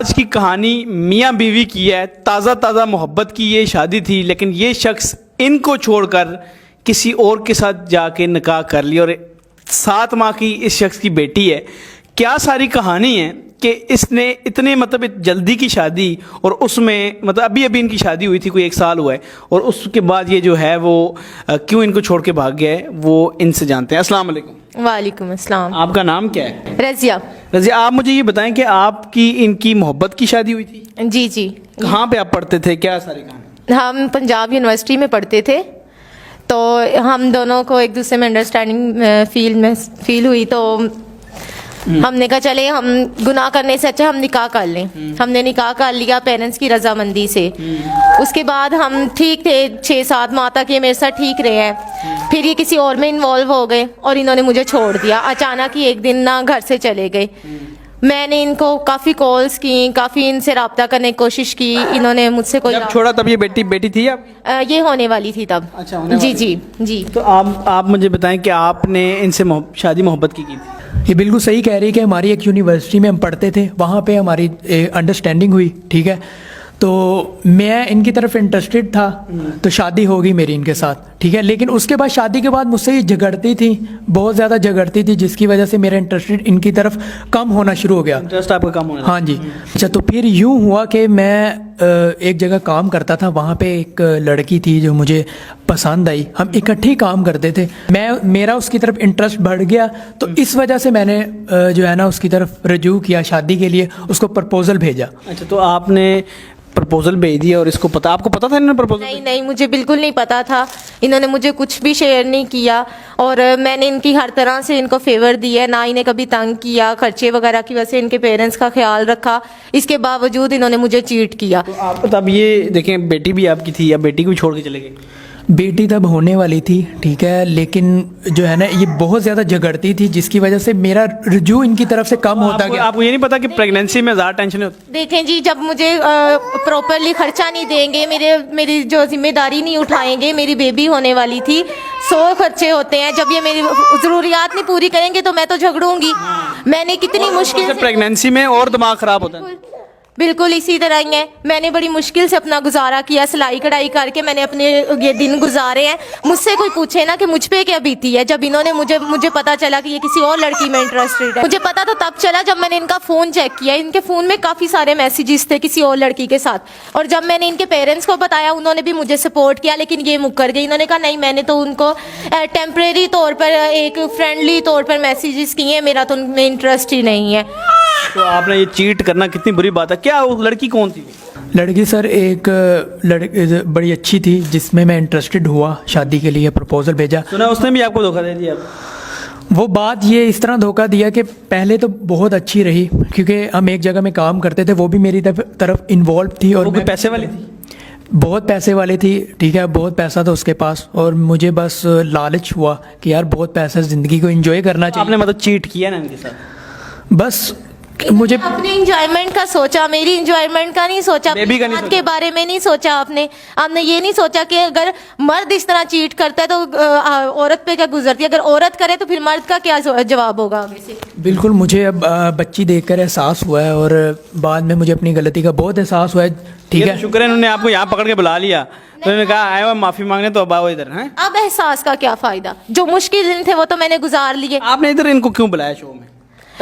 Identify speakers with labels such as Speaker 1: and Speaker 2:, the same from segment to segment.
Speaker 1: आज की कहानी मियाँ बीवी की है। ताज़ा ताज़ा मोहब्बत की ये शादी थी, लेकिन ये शख्स इनको छोड़कर किसी और के साथ जाके निकाह कर लिया और 7 माह की इस शख्स की बेटी है। क्या सारी कहानी है कि इसने इतने मतलब जल्दी की शादी, और उसमें मतलब अभी अभी इनकी शादी हुई थी, कोई 1 साल हुआ है, और उसके बाद ये जो है वो क्यों इनको छोड़ के भाग गया है, वो इनसे जानते हैं। अस्सलाम वालेकुम।
Speaker 2: वालेकुम अस्सलाम।
Speaker 1: आपका नाम क्या है?
Speaker 2: रज़िया।
Speaker 1: रज़िया, आप मुझे ये बताएं कि आपकी इनकी मोहब्बत की शादी हुई थी?
Speaker 2: जी जी।
Speaker 1: कहाँ पे आप पढ़ते थे? क्या सारी कहानी?
Speaker 2: हम पंजाब यूनिवर्सिटी में पढ़ते थे, तो हम दोनों को एक दूसरे में अंडरस्टैंडिंग फील हुई, तो हमने कहा चले हम गुनाह करने से अच्छा हम निकाह कर लें। हमने निकाह कर लिया पेरेंट्स की रजामंदी से। उसके बाद हम ठीक थे, 6-7 माह तक ये मेरे साथ ठीक रहे हैं। फिर ये किसी और में इन्वॉल्व हो गए और इन्होंने मुझे छोड़ दिया। अचानक ही एक दिन ना घर से चले गए। मैंने इनको काफ़ी कॉल्स की, काफ़ी इनसे रब्ता करने की कोशिश की, इन्होंने मुझसे कोई
Speaker 1: जब छोड़ा तब ये बेटी थी आप?
Speaker 2: ये होने वाली थी तब।
Speaker 1: अच्छा, होने
Speaker 2: जी
Speaker 1: वाली
Speaker 2: जी जी।
Speaker 1: तो आप मुझे बताएं कि आपने इनसे शादी मोहब्बत की थी?
Speaker 3: ये बिल्कुल सही कह रही है कि हमारी एक यूनिवर्सिटी में हम पढ़ते थे, वहाँ पे हमारी अंडरस्टैंडिंग हुई, ठीक है। तो मैं इनकी तरफ इंटरेस्टेड था, तो शादी हो गई मेरी इनके साथ, ठीक है। लेकिन उसके बाद शादी के बाद मुझसे ये झगड़ती थी, बहुत ज़्यादा झगड़ती थी, जिसकी वजह से मेरा इंटरेस्टेड इनकी तरफ कम होना शुरू हो गया।
Speaker 1: इंटरेस्ट आपका कम होना?
Speaker 3: हाँ जी। अच्छा, तो फिर यूँ हुआ कि मैं एक जगह काम करता था, वहाँ पे एक लड़की थी जो मुझे पसंद आई। हम इकट्ठे ही काम करते थे। मेरा उसकी तरफ इंटरेस्ट बढ़ गया, तो इस वजह से मैंने जो है ना उसकी तरफ रजू किया शादी के लिए, उसको प्रपोज़ल भेजा।
Speaker 1: अच्छा, तो आपने प्रपोजल भेज दिया और इसको आपको पता था इन्होंने प्रपोजल?
Speaker 2: नहीं नहीं, मुझे बिल्कुल नहीं पता था। इन्होंने मुझे कुछ भी शेयर नहीं किया, और मैंने इनकी हर तरह से इनको फेवर दिया, ना इन्हें कभी तंग किया। खर्चे वगैरह की वजह से इनके पेरेंट्स का ख्याल रखा, इसके बावजूद इन्होंने मुझे चीट किया।
Speaker 1: तो आप तब ये देखें, बेटी भी आपकी थी, या बेटी को भी छोड़ के चले गए?
Speaker 3: बेटी तब होने वाली थी, ठीक है, लेकिन जो है ना ये बहुत ज़्यादा झगड़ती थी, जिसकी वजह से मेरा रुझान इनकी तरफ से कम होता गया।
Speaker 1: आपको ये नहीं पता कि प्रेगनेंसी में ज़्यादा टेंशन होती?
Speaker 2: देखें जी, जब मुझे प्रॉपरली खर्चा नहीं देंगे, मेरी जो जिम्मेदारी नहीं उठाएंगे, मेरी बेबी होने वाली थी, 100 खर्चे होते हैं। जब ये मेरी ज़रूरियात नहीं पूरी करेंगे तो मैं तो झगड़ूंगी। मैंने कितनी मुश्किल से
Speaker 1: प्रेगनेंसी में और दिमाग ख़राब होता है।
Speaker 2: बिल्कुल इसी तरह ही है। मैंने बड़ी मुश्किल से अपना गुजारा किया, सिलाई कढ़ाई करके मैंने अपने ये दिन गुजारे हैं। मुझसे कोई पूछे ना कि मुझ पे क्या बीती है, जब इन्होंने मुझे पता चला कि ये किसी और लड़की में इंटरेस्टेड है। मुझे पता तो तब चला जब मैंने इनका फ़ोन चेक किया। इनके फ़ोन में काफ़ी सारे मैसेजेस थे किसी और लड़की के साथ, और जब मैंने इनके पेरेंट्स को बताया, उन्होंने भी मुझे सपोर्ट किया, लेकिन ये मुकर गई। इन्होंने कहा नहीं, मैंने तो उनको टेम्परेरी तौर पर, एक फ्रेंडली तौर पर मैसेजेस किए, मेरा तो उनमें इंटरेस्ट ही नहीं है।
Speaker 1: तो आपने ये चीट करना कितनी बुरी बात है। क्या वो लड़की कौन थी?
Speaker 3: लड़की सर एक लड़की बड़ी अच्छी थी, जिसमें मैं इंटरेस्टेड हुआ, शादी के लिए प्रपोजल भेजा।
Speaker 1: सुना उसने भी आपको धोखा दे दिया?
Speaker 3: वो बात ये इस तरह धोखा दिया कि पहले तो बहुत अच्छी रही, क्योंकि हम एक जगह में काम करते थे, वो भी मेरी तरफ इन्वॉल्व थी, और
Speaker 1: वो पैसे वाली थी?
Speaker 3: बहुत पैसे वाली थी, ठीक है, बहुत पैसा था उसके पास, और मुझे बस लालच हुआ कि यार बहुत पैसा, ज़िंदगी को एंजॉय करना चाहिए।
Speaker 1: आपने मतलब चीट किया ना इनके साथ?
Speaker 3: बस मुझे
Speaker 2: अपने इंजॉयमेंट का सोचा, मेरी इंजॉयमेंट का नहीं सोचा,
Speaker 1: बेबी का नहीं
Speaker 2: बात के बारे में नहीं सोचा। आपने ये नहीं सोचा कि अगर मर्द इस तरह चीट करता है तो औरत पे क्या गुजरती है, अगर औरत करे तो फिर मर्द का क्या जवाब होगा आगे से।
Speaker 3: बिल्कुल, मुझे अब बच्ची देखकर एहसास हुआ है, और बाद में मुझे अपनी गलती का बहुत एहसास हुआ है, ठीक है।
Speaker 1: शुक्र है उन्होंने आपको यहाँ पकड़ के बुला लिया, तो उन्होंने कहा आए हो माफ़ी मांगने, तो अब आओ इधर। हैं,
Speaker 2: अब एहसास का क्या फ़ायदा? जो मुश्किल दिन थे वो तो मैंने गुजार लिए।
Speaker 1: आपने इधर इनको क्यों बुलाया शो में?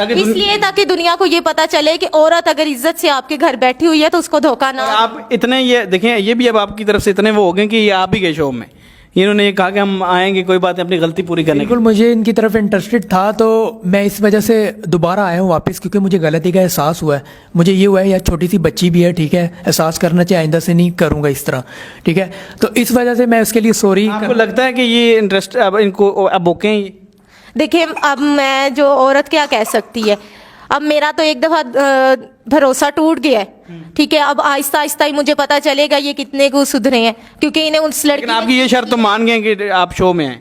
Speaker 2: इसलिए ताकि दुनिया को ये पता चले कि औरत अगर इज्जत से आपके घर बैठी हुई है तो उसको धोखा ना।
Speaker 1: आप इतने ये देखें, ये भी अब आपकी तरफ से इतने वो हो गए कि ये आप ही गए शो में। इन्होंने ये कहा कि हम आएंगे, कोई बात नहीं, अपनी गलती पूरी करने।
Speaker 3: बिल्कुल, मुझे इनकी तरफ इंटरेस्टेड था, तो मैं इस वजह से दोबारा आया हूँ वापस, क्योंकि मुझे गलती का एहसास हुआ है। मुझे ये हुआ है यार, छोटी सी बच्ची भी है, ठीक है, एहसास करना चाहिए, आइंदा से नहीं करूँगा इस तरह, ठीक है। तो इस वजह से मैं उसके लिए सॉरी।
Speaker 1: आपको लगता है कि ये इंटरेस्ट अब इनको अब ओके हैं?
Speaker 2: देखिए, अब मैं जो औरत क्या कह सकती है, अब मेरा तो एक दफ़ा भरोसा टूट गया है, ठीक है। अब आहिस्ता आहिस्ता ही मुझे पता चलेगा ये कितने को सुधरे हैं, क्योंकि इन्हें उस लड़की।
Speaker 1: लेकिन आपकी ये शर्त तो मान गए कि आप शो में आए?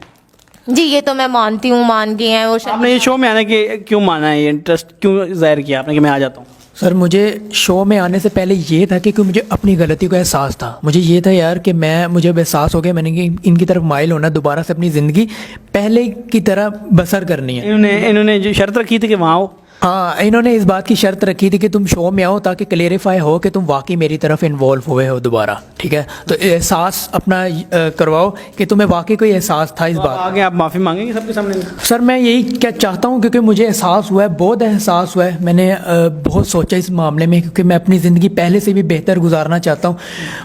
Speaker 2: जी, ये तो मैं मानती हूँ, मान गए हैं वो।
Speaker 1: आपने ये शो में आने के क्यों माना है, ये इंटरेस्ट क्यों जाहिर किया आपने कि मैं आ जाता हूँ?
Speaker 3: सर, मुझे शो में आने से पहले ये था कि मुझे अपनी गलती का एहसास था। मुझे ये था यार कि मुझे अब एहसास हो गया, मैंने कि इनकी तरफ माइल होना, दोबारा से अपनी ज़िंदगी पहले की तरह बसर करनी है।
Speaker 1: इन्होंने जो शर्त रखी थी कि वहाँ हो,
Speaker 3: हाँ, इन्होंने इस बात की शर्त रखी थी कि तुम शो में आओ ताकि क्लेरिफाई हो कि तुम वाकई मेरी तरफ इन्वॉल्व हुए हो दोबारा, ठीक है। तो एहसास अपना करवाओ कि तुम्हें वाकई कोई एहसास था इस बात।
Speaker 1: आगे आप माफ़ी मांगेंगे सबके सामने?
Speaker 3: सर मैं यही क्या चाहता हूँ, क्योंकि मुझे एहसास हुआ है, बहुत एहसास हुआ है। मैंने बहुत सोचा इस मामले में, क्योंकि मैं अपनी ज़िंदगी पहले से भी बेहतर गुजारना चाहता हूँ।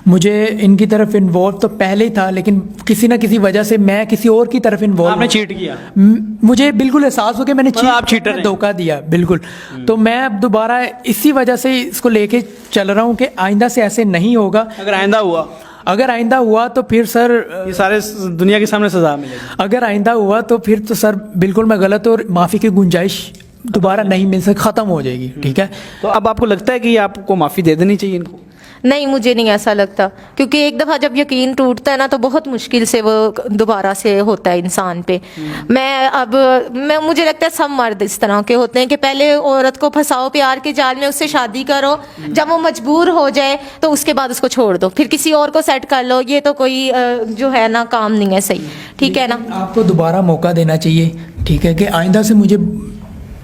Speaker 3: मुझे इनकी तरफ इन्वॉल्व तो पहले ही था, लेकिन किसी ना किसी वजह से मैं किसी और की तरफ इन्वॉल्व।
Speaker 1: आपने चीट किया?
Speaker 3: मुझे बिल्कुल एहसास हो कि मैंने
Speaker 1: आप cheater हैं।
Speaker 3: धोखा दिया, बिल्कुल। तो मैं अब दोबारा इसी वजह से इसको लेके चल रहा हूँ कि आइंदा से ऐसे नहीं होगा। अगर आइंदा हुआ तो फिर सर
Speaker 1: ये सारे दुनिया के सामने सजा मिलेगी।
Speaker 3: अगर आइंदा हुआ तो फिर तो सर बिल्कुल मैं गलत, और माफ़ी की गुंजाइश दोबारा नहीं मिल सकती, ख़त्म हो जाएगी, ठीक है।
Speaker 1: तो अब आपको लगता है कि आपको माफ़ी दे देनी चाहिए इनको?
Speaker 2: नहीं, मुझे नहीं ऐसा लगता, क्योंकि एक दफ़ा जब यकीन टूटता है ना तो बहुत मुश्किल से वो दोबारा से होता है इंसान पे। मुझे लगता है सब मर्द इस तरह के होते हैं कि पहले औरत को फंसाओ प्यार के जाल में, उससे शादी करो, जब वो मजबूर हो जाए तो उसके बाद उसको छोड़ दो, फिर किसी और को सेट कर लो। ये तो कोई जो है ना काम नहीं है सही, ठीक है ना। आपको
Speaker 3: दोबारा मौका देना चाहिए, ठीक है, कि आइंदा से मुझे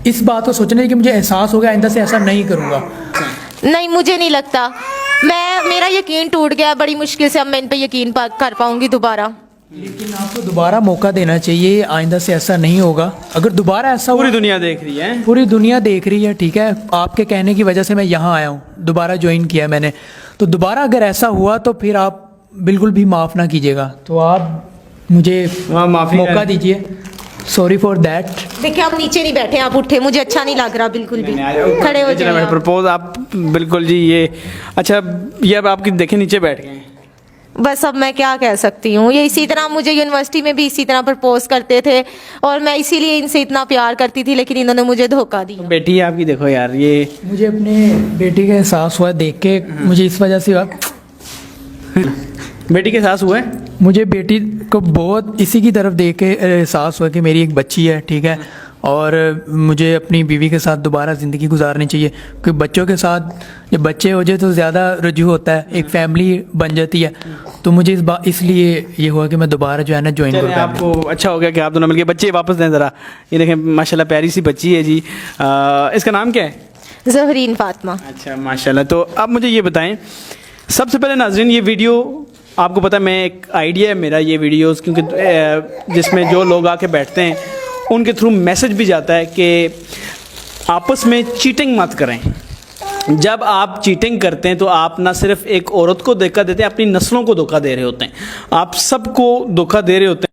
Speaker 3: इस बात को सोचना है कि मुझे एहसास होगा आइंदा से ऐसा नहीं करूँगा।
Speaker 2: नहीं, मुझे नहीं लगता। मेरा यकीन टूट गया बड़ी मुश्किल से, अब मैं इन पे यकीन कर पाऊंगी दोबारा।
Speaker 3: लेकिन आपको दोबारा मौका देना चाहिए, आइंदा से ऐसा नहीं होगा। अगर दोबारा ऐसा
Speaker 1: पूरी दुनिया देख रही है,
Speaker 3: पूरी दुनिया देख रही है, ठीक है। आपके कहने की वजह से मैं यहाँ आया हूँ, दोबारा ज्वाइन किया मैंने। तो दोबारा अगर ऐसा हुआ तो फिर आप बिल्कुल भी माफ़ ना कीजिएगा। तो आप मुझे मौका दीजिए। Sorry for that.
Speaker 2: देखिए आप नीचे नहीं बैठे, आप उठे, मुझे अच्छा नहीं लग रहा बिल्कुल भी। खड़े हो जाइए।
Speaker 1: प्रपोज आप बिल्कुल जी, ये अच्छा, ये अब आपकी देखे नीचे बैठ गए।
Speaker 2: बस अब मैं क्या कह सकती हूँ। ये इसी तरह मुझे यूनिवर्सिटी में भी इसी तरह प्रपोज करते थे, और मैं इसीलिए इनसे इतना प्यार करती थी, लेकिन इन्होंने मुझे धोखा दिया।
Speaker 1: बेटी है आपकी, देखो यार, ये
Speaker 3: मुझे अपने बेटी का एहसास हुआ देख के, मुझे इस वजह से
Speaker 1: बेटी के एहसास हुआ है।
Speaker 3: मुझे बेटी को बहुत इसी की तरफ देख के एहसास हुआ कि मेरी एक बच्ची है, ठीक है, और मुझे अपनी बीवी के साथ दोबारा ज़िंदगी गुजारनी चाहिए। क्योंकि बच्चों के साथ जब बच्चे हो जाए तो ज़्यादा रुझू होता है, एक फैमिली बन जाती है। तो मुझे इसलिए ये हुआ कि मैं दोबारा जो है ना ज्वाइन करूँ।
Speaker 1: आपको अच्छा हो गया कि आप दोनों मिलके। बच्चे वापस दें ज़रा, ये देखें माशाल्लाह प्यारी सी बच्ची है जी। इसका नाम क्या है?
Speaker 2: ज़हरीन फातिमा।
Speaker 1: अच्छा माशाल्लाह। तो अब मुझे ये बताएं, सबसे पहले नाज़रीन, ये वीडियो आपको पता है, मैं एक आइडिया है मेरा ये वीडियोस, क्योंकि जिसमें जो लोग आके बैठते हैं उनके थ्रू मैसेज भी जाता है कि आपस में चीटिंग मत करें। जब आप चीटिंग करते हैं तो आप ना सिर्फ एक औरत को धोखा देते हैं, अपनी नस्लों को धोखा दे रहे होते हैं, आप सबको धोखा दे रहे होते हैं।